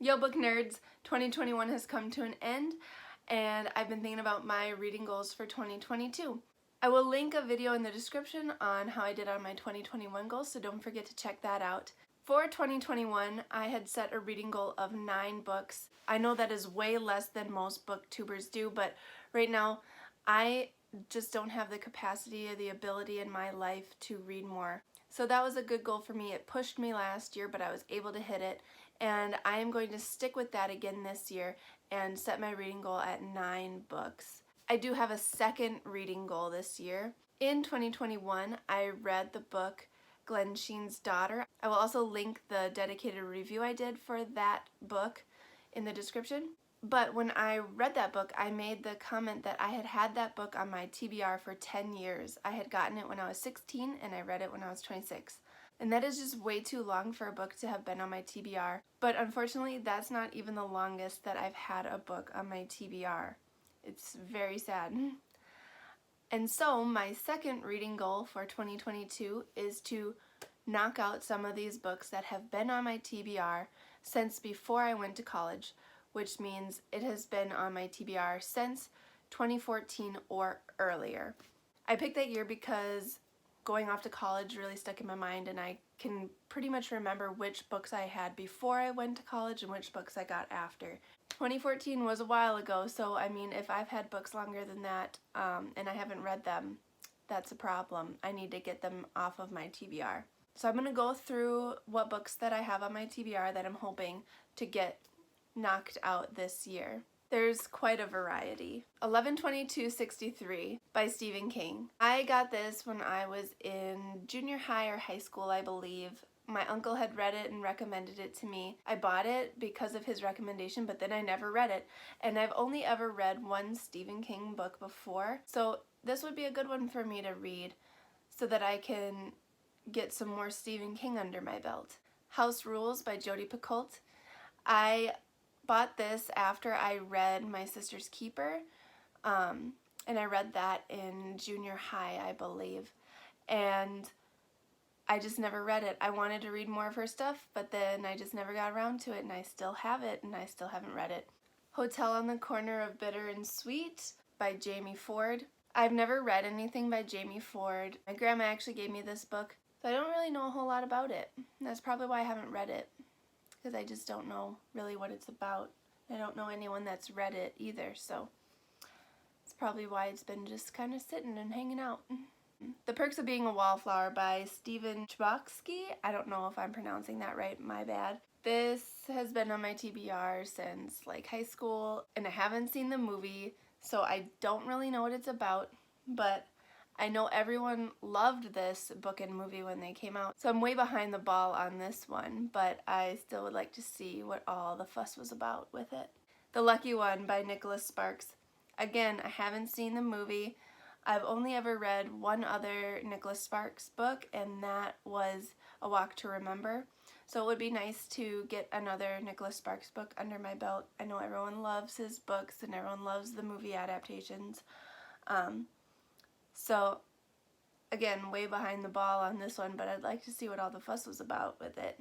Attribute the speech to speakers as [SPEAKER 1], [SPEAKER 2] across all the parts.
[SPEAKER 1] Yo book nerds, 2021 has come to an end and I've been thinking about my reading goals for 2022. I will link a video in the description on how I did on my 2021 goals, so don't forget to check that out. For 2021, I had set a reading goal of 9 books. I know that is way less than most booktubers do, but right now I just don't have the capacity or the ability in my life to read more. So that was a good goal for me. It pushed me last year, but I was able to hit it, and I am going to stick with that again this year and set my reading goal at 9 books. I do have a second reading goal this year. In 2021, I read the book Glenn Sheen's Daughter. I will also link the dedicated review I did for that book in the description. But when I read that book, I made the comment that I had had that book on my TBR for 10 years. I had gotten it when I was 16 and I read it when I was 26. And that is just way too long for a book to have been on my TBR. But unfortunately, that's not even the longest that I've had a book on my TBR. It's very sad. And so my second reading goal for 2022 is to knock out some of these books that have been on my TBR since before I went to college, which means it has been on my TBR since 2014 or earlier. I picked that year because going off to college really stuck in my mind, and I can pretty much remember which books I had before I went to college and which books I got after. 2014 was a while ago, so I mean, if I've had books longer than that and I haven't read them, that's a problem. I need to get them off of my TBR. So I'm going to go through what books that I have on my TBR that I'm hoping to get knocked out this year. There's quite a variety. 11/22/63 by Stephen King. I got this when I was in junior high or high school, I believe. My uncle had read it and recommended it to me. I bought it because of his recommendation, but then I never read it. And I've only ever read one Stephen King book before, so this would be a good one for me to read so that I can get some more Stephen King under my belt. House Rules by Jodi Picoult. I bought this after I read My Sister's Keeper, and I read that in junior high, I believe, and I just never read it. I wanted to read more of her stuff, but then I just never got around to it, and I still have it, and I still haven't read it. Hotel on the Corner of Bitter and Sweet by Jamie Ford. I've never read anything by Jamie Ford. My grandma actually gave me this book, so I don't really know a whole lot about it. And that's probably why I haven't read it, because I just don't know really what it's about. I don't know anyone that's read it either, so it's probably why it's been just kind of sitting and hanging out. The Perks of Being a Wallflower by Chboxy. I don't know if I'm pronouncing that right, my bad. This has been on my TBR since like high school, and I haven't seen the movie, so I don't really know what it's about, but I know everyone loved this book and movie when they came out, so I'm way behind the ball on this one, but I still would like to see what all the fuss was about with it. The Lucky One by Nicholas Sparks. Again, I haven't seen the movie. I've only ever read one other Nicholas Sparks book, and that was A Walk to Remember. So it would be nice to get another Nicholas Sparks book under my belt. I know everyone loves his books and everyone loves the movie adaptations. So again, way behind the ball on this one, but I'd like to see what all the fuss was about with it.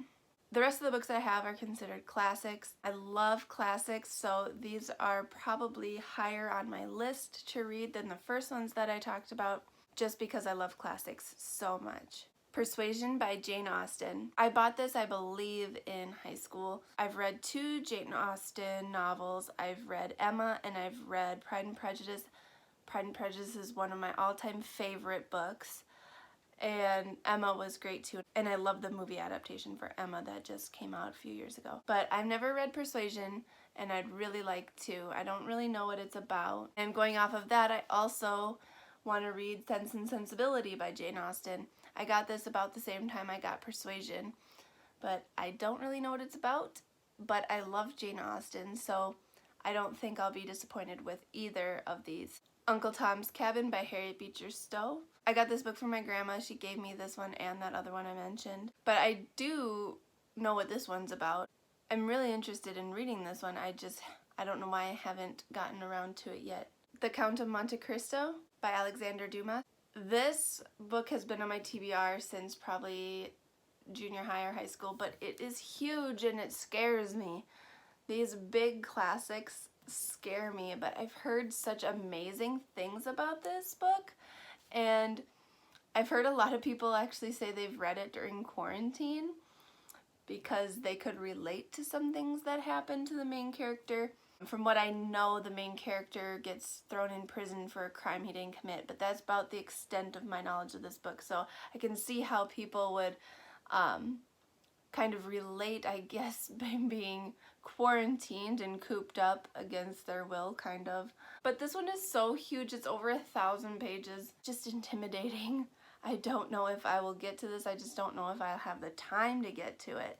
[SPEAKER 1] The rest of the books I have are considered classics. I love classics, so these are probably higher on my list to read than the first ones that I talked about, just because I love classics so much. Persuasion by Jane Austen. I bought this, I believe, in high school. I've read 2 Jane Austen novels. I've read Emma and I've read Pride and Prejudice. Pride and Prejudice is one of my all-time favorite books, and Emma was great too, and I love the movie adaptation for Emma that just came out a few years ago. But I've never read Persuasion, and I'd really like to. I don't really know what it's about. And going off of that, I also want to read Sense and Sensibility by Jane Austen. I got this about the same time I got Persuasion, but I don't really know what it's about, but I love Jane Austen, so I don't think I'll be disappointed with either of these. Uncle Tom's Cabin by Harriet Beecher Stowe. I got this book from my grandma. She gave me this one and that other one I mentioned, but I do know what this one's about. I'm really interested in reading this one. I don't know why I haven't gotten around to it yet. The Count of Monte Cristo by Alexander Dumas. This book has been on my TBR since probably junior high or high school, but it is huge and it scares me. These big classics scare me, but I've heard such amazing things about this book, and I've heard a lot of people actually say they've read it during quarantine because they could relate to some things that happened to the main character. From what I know, the main character gets thrown in prison for a crime he didn't commit, but that's about the extent of my knowledge of this book. So I can see how people would kind of relate, I guess, by being quarantined and cooped up against their will, kind of. But this one is so huge. It's over 1,000 pages. Just intimidating. I don't know if I will get to this. I just don't know if I'll have the time to get to it.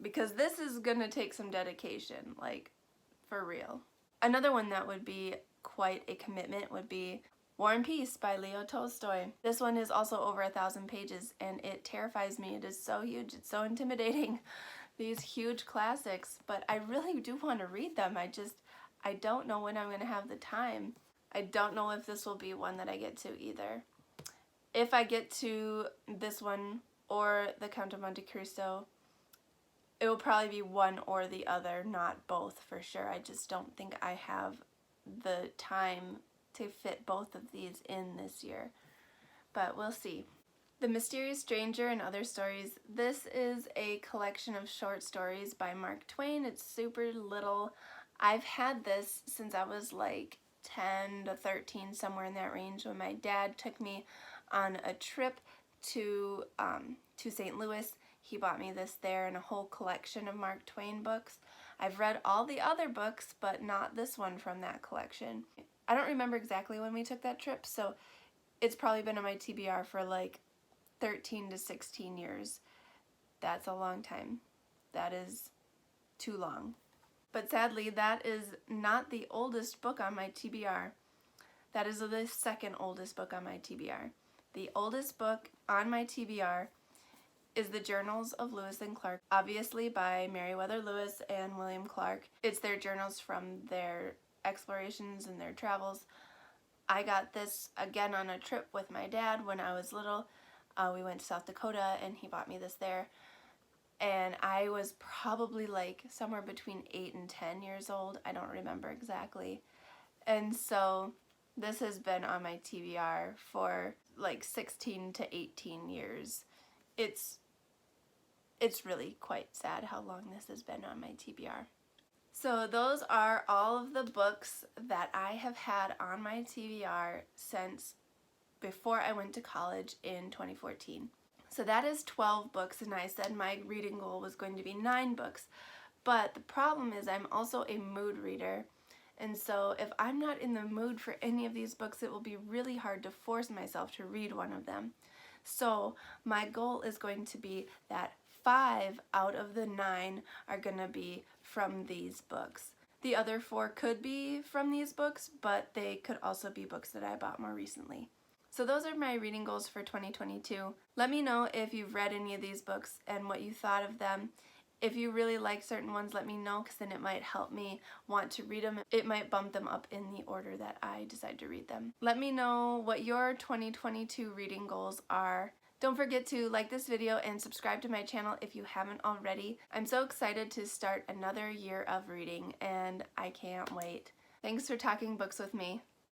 [SPEAKER 1] Because this is gonna take some dedication, like, for real. Another one that would be quite a commitment would be War and Peace by Leo Tolstoy. This one is also over 1,000 pages, and it terrifies me. It is so huge. It's so intimidating. These huge classics, but I really do want to read them. I don't know when I'm gonna have the time. I don't know if this will be one that I get to either. If I get to this one or the Count of Monte Cristo, it will probably be one or the other, not both for sure. I just don't think I have the time to fit both of these in this year, but we'll see. The Mysterious Stranger and Other Stories. This is a collection of short stories by Mark Twain. It's super little. I've had this since I was like 10 to 13, somewhere in that range, when my dad took me on a trip to St. Louis. He bought me this there and a whole collection of Mark Twain books. I've read all the other books, but not this one from that collection. I don't remember exactly when we took that trip, so it's probably been on my TBR for like 13 to 16 years. That's a long time. That is too long. But sadly, that is not the oldest book on my TBR. That is the second oldest book on my TBR. The oldest book on my TBR is the Journals of Lewis and Clark, obviously by Meriwether Lewis and William Clark. It's their journals from their explorations and their travels. I got this again on a trip with my dad when I was little. We went to South Dakota and he bought me this there. And I was probably like somewhere between 8 and 10 years old. I don't remember exactly. And so this has been on my TBR for like 16 to 18 years. It's really quite sad how long this has been on my TBR. So those are all of the books that I have had on my TBR since before I went to college in 2014. So that is 12 books, and I said my reading goal was going to be 9 books. But the problem is I'm also a mood reader, and so if I'm not in the mood for any of these books, it will be really hard to force myself to read one of them. So my goal is going to be that 5 out of the 9 are going to be from these books. The other 4 could be from these books, but they could also be books that I bought more recently. So those are my reading goals for 2022. Let me know if you've read any of these books and what you thought of them. If you really like certain ones, let me know, because then it might help me want to read them. It might bump them up in the order that I decide to read them. Let me know what your 2022 reading goals are. Don't forget to like this video and subscribe to my channel if you haven't already. I'm so excited to start another year of reading, and I can't wait. Thanks for talking books with me.